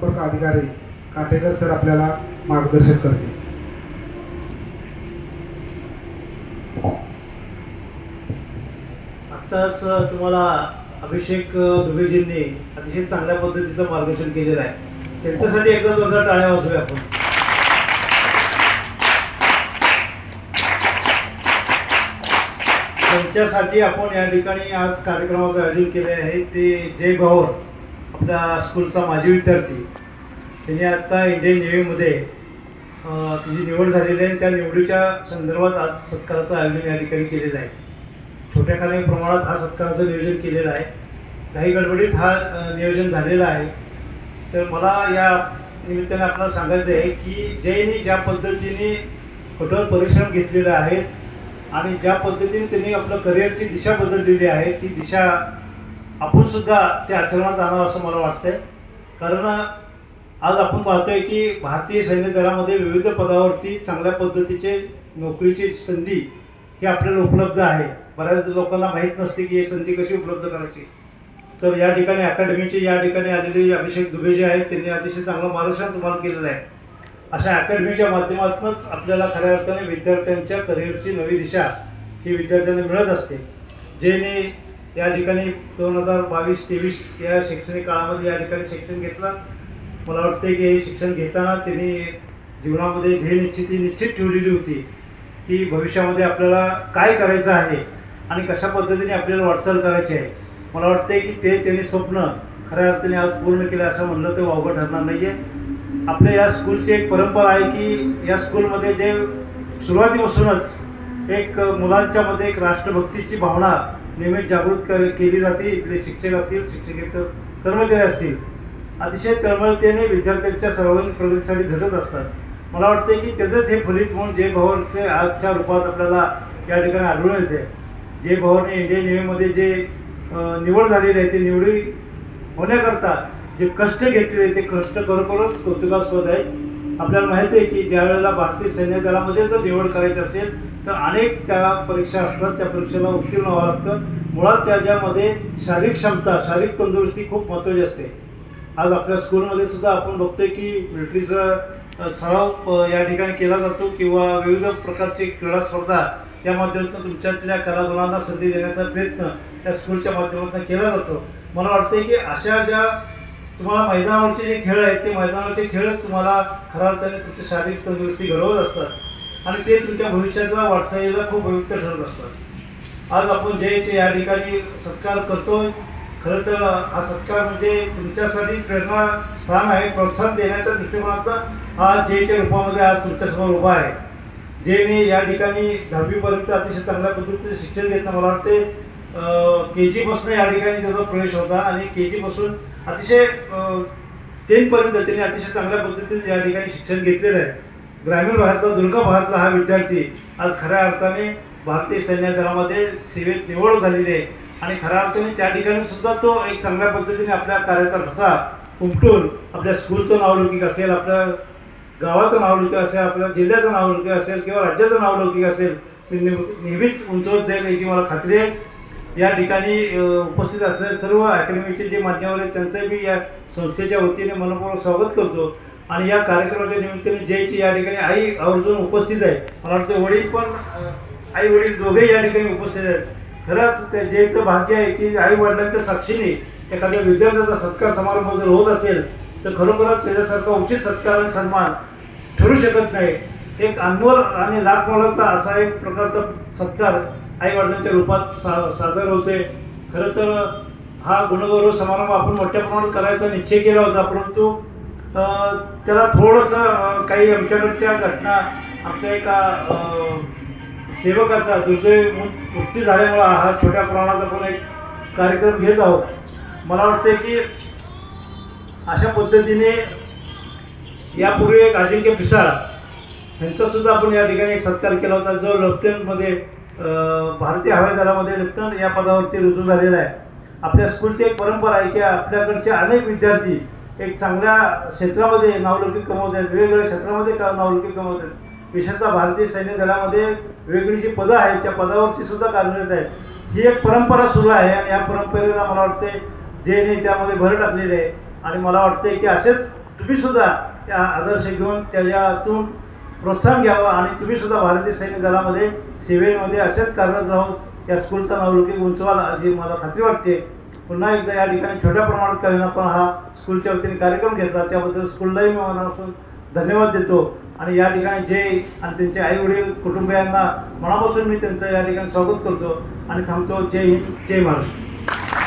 जनसंपर्क अधिकारी काटेकर सर आपल्याला मार्गदर्शन करतील. आत्ताच तुम्हाला अभिषेक दुबेजींनी अतिशय चांगल्या पद्धतीचं मार्गदर्शन केलेलं आहे. त्यांच्यासाठी एकदा जोरदार टाळ्या वाजवूया आपण. त्यांच्यासाठी आपण या ठिकाणी आज कार्यक्रमाचं आयोजन केले आहे. ते जय भवर आपल्या स्कूलचा माजी विद्यार्थी, त्यांनी आता इंडियन नेव्हीमध्ये तिची निवड झालेली आहे. त्या निवडीच्या संदर्भात आज सत्काराचं आयोजन या ठिकाणी केलेलं आहे. छोट्या काही प्रमाणात हा सत्काराचं नियोजन केलेलं आहे. काही गडबडीत हा नियोजन झालेला आहे. तर मला या निमित्ताने आपल्याला सांगायचं आहे की जयनी ज्या पद्धतीने कठोर परिश्रम घेतलेले आहेत आणि ज्या पद्धतीने त्यांनी आपलं करिअरची दिशा बदललेली आहे, ती दिशा आपण सुद्धा त्या आचरणात आणावं असं मला वाटतंय. कारण आज आपण पाहतोय की भारतीय सैन्य दलामध्ये विविध पदावरती चांगल्या पद्धतीचे नोकरीची संधी ही आपल्याला उपलब्ध आहे. बऱ्याच लोकांना माहीत नसते की ही संधी कशी उपलब्ध करायची. तर या ठिकाणी अकॅडमीचे या ठिकाणी आलेले अभिषेक दुबे जे आहेत त्यांनी अतिशय चांगलं मार्गदर्शन तुम्हाला केलेलं आहे. अशा अकॅडमीच्या माध्यमातूनच आपल्याला खऱ्या अर्थाने विद्यार्थ्यांच्या करिअरची नवी दिशा ही विद्यार्थ्यांना मिळत असते. जेने या ठिकाणी 2022-23 या शैक्षणिक काळामध्ये या ठिकाणी शिक्षण घेतलं. मला वाटतं की हे शिक्षण घेताना त्यांनी जीवनामध्ये ध्येय निश्चित ठेवलेली होती की भविष्यामध्ये आपल्याला काय करायचं आहे आणि कशा पद्धतीने आपल्याला वाटचाल करायची आहे. मला वाटतं की त्यांनी स्वप्न खऱ्या अर्थाने आज पूर्ण केलं असं म्हणलं तर वावगं ठरणार नाही आहे. आपल्या या स्कूलची एक परंपरा आहे की या स्कूलमध्ये जे सुरुवातीपासूनच एक मुलांच्या मध्ये एक राष्ट्रभक्तीची भावना नेहमीच जागृत केली जाते. इथले शिक्षक असतील, शिक्षकेतर कर्मचारी असतील, अतिशय तळमळतेने विद्यार्थ्यांच्या सर्वांगीण प्रगतीसाठी झटत असतात. मला वाटतं की त्याचंच हे फलित म्हणून जय भवरचे आजच्या रूपात आपल्याला या ठिकाणी आढळून येते. जय भवरने इंडियन नेव्हीमध्ये जे निवड झालेली आहे, ते निवडी होण्याकरता जे कष्ट घेतलेले ते कष्ट खरोखरच कौतुकास्पद आहे. आपल्याला माहिती आहे की ज्या वेळेला भारतीय सैन्य दलामध्ये जर निवड करायची असेल तर अनेक त्या परीक्षा असतात. त्या परीक्षेला उत्तीर्ण व्हावं लागतं. मुळात त्याच्यामध्ये शारीरिक क्षमता, शारीरिक तंदुरुस्ती खूप महत्त्वाची असते. आज आपल्या स्कूलमध्ये सुद्धा आपण बघतोय की मिलिटरीचा सराव या ठिकाणी केला जातो किंवा विविध प्रकारची क्रीडा स्पर्धा या माध्यमातून तुमच्यातल्या कलागुणांना संधी देण्याचा प्रयत्न त्या स्कूलच्या माध्यमातून केला जातो. मला वाटतं की अशा ज्या तुम्हाला मैदानावरचे जे खेळ आहेत ते मैदानावरचे खेळच तुम्हाला खऱ्या अर्थाने तुमची शारीरिक तंदुरुस्ती घडवत असतात आणि ते तुमच्या भविष्याच्या वाटचालीला खूप उपयुक्त ठरत असतात. आज आपण जयचे या ठिकाणी सत्कार करतोय. खरं तर हा सत्कार म्हणजे तुमच्यासाठी प्रेरणा स्थान आहे. प्रोत्साहन देण्याच्या दृष्टिकोनातून हा जयच्या रूपामध्ये आज तुमच्यासमोर उभा आहे. जयने या ठिकाणी 10वीपर्यंत अतिशय चांगल्या पद्धतीचं शिक्षण घेतलं. मला वाटते KG पासून या ठिकाणी त्याचा प्रवेश होता आणि KG पासून अतिशय 10 पर्यंत त्यांनी अतिशय चांगल्या पद्धतीने या ठिकाणी शिक्षण घेतलेलं आहे. ग्रामीण भागातला, दुर्गम भागातला हा विद्यार्थी आज खऱ्या अर्थाने भारतीय सैन्य दलामध्ये सेवेत निवड झालेली आहे आणि खऱ्या अर्थाने त्या ठिकाणी सुद्धा तो एक चांगल्या पद्धतीने आपल्या कार्याचा ठसा उमटून आपल्या स्कूलचं नावलौकिक असेल, आपल्या गावाचं नावलौकिक असेल, आपल्या जिल्ह्याचं नावलौकिक असेल किंवा राज्याचं नावलौकिक असेल, नेहमीच उंचवत जाईल याची मला खात्री आहे. या ठिकाणी उपस्थित असलेले सर्व अकॅडमीचे जे मान्यवर आहेत त्यांचं मी या संस्थेच्या वतीने मनपूर्वक स्वागत करतो. आणि या कार्यक्रमाच्या निमित्ताने जयची या ठिकाणी आई आवर्जून उपस्थित आहे. मला वाटतं वडील पण, आई वडील दोघेही या ठिकाणी उपस्थित आहेत. खरंच त्या जयचं भाग्य आहे की आई वडिलांच्या साक्षीने एखाद्या विद्यार्थ्याचा सत्कार समारंभ जर होत असेल तर खरोखरच त्याच्यासारखा उचित सत्कार आणि सन्मान ठरू शकत नाही. एक अनमोल आणि लाख मोलाचा असा एक प्रकारचा सत्कार आई वडिलांच्या रूपात सादर होते. खरं तर हा गुणगौरव समारंभ आपण मोठ्या प्रमाणात करायचा निश्चय केला होता, परंतु त्याला थोडंसं काही आमच्याकडच्या घटना, आमच्या एका सेवकाचा दुर्दैवी मृत्यू झाल्यामुळे हा छोट्या प्रमाणात आपण एक कार्यक्रम घेत आहोत. मला वाटते की अशा पद्धतीने यापूर्वी एक अजिंक्य पिसाळ यांचा सुद्धा आपण या ठिकाणी एक सत्कार केला होता, जो लेफ्टनंटमध्ये भारतीय हवाई दलामध्ये लेफ्टनंट या पदावरती रुजू झालेला आहे. आपल्या स्कूलची एक परंपरा आहे की आपल्याकडचे अनेक विद्यार्थी एक चांगल्या क्षेत्रामध्ये नावलौकिक कमवत आहेत, वेगवेगळ्या क्षेत्रामध्ये नावलौकिक कमवत आहेत. विशेषतः भारतीय सैन्य दलामध्ये वेगळी जी पदं आहेत त्या पदावरती सुद्धा कार्यरत आहेत. ही एक परंपरा सुरू आहे आणि या परंपरेला मला वाटते जयने त्यामध्ये भर टाकलेली आहे आणि मला वाटते की असेच तुम्ही सुद्धा त्या आदर्श घेऊन त्याच्यातून प्रोत्साहन घ्यावं आणि तुम्ही सुद्धा भारतीय सैनिक दलामध्ये सेवेमध्ये असेच कार्यरत राहून त्या स्कूलचा नावलौकिक उंचवाल अशी मला खात्री वाटते. पुन्हा एकदा या ठिकाणी छोट्या प्रमाणात का होईना पण हा स्कूलच्या वतीने कार्यक्रम घेतला त्याबद्दल स्कूललाही मी मनापासून धन्यवाद देतो. आणि या ठिकाणी जय आणि त्यांचे आई वडील कुटुंबियांना मनापासून मी त्यांचं या ठिकाणी स्वागत करतो आणि थांबतो. जय हिंद, जय महाराष्ट्र.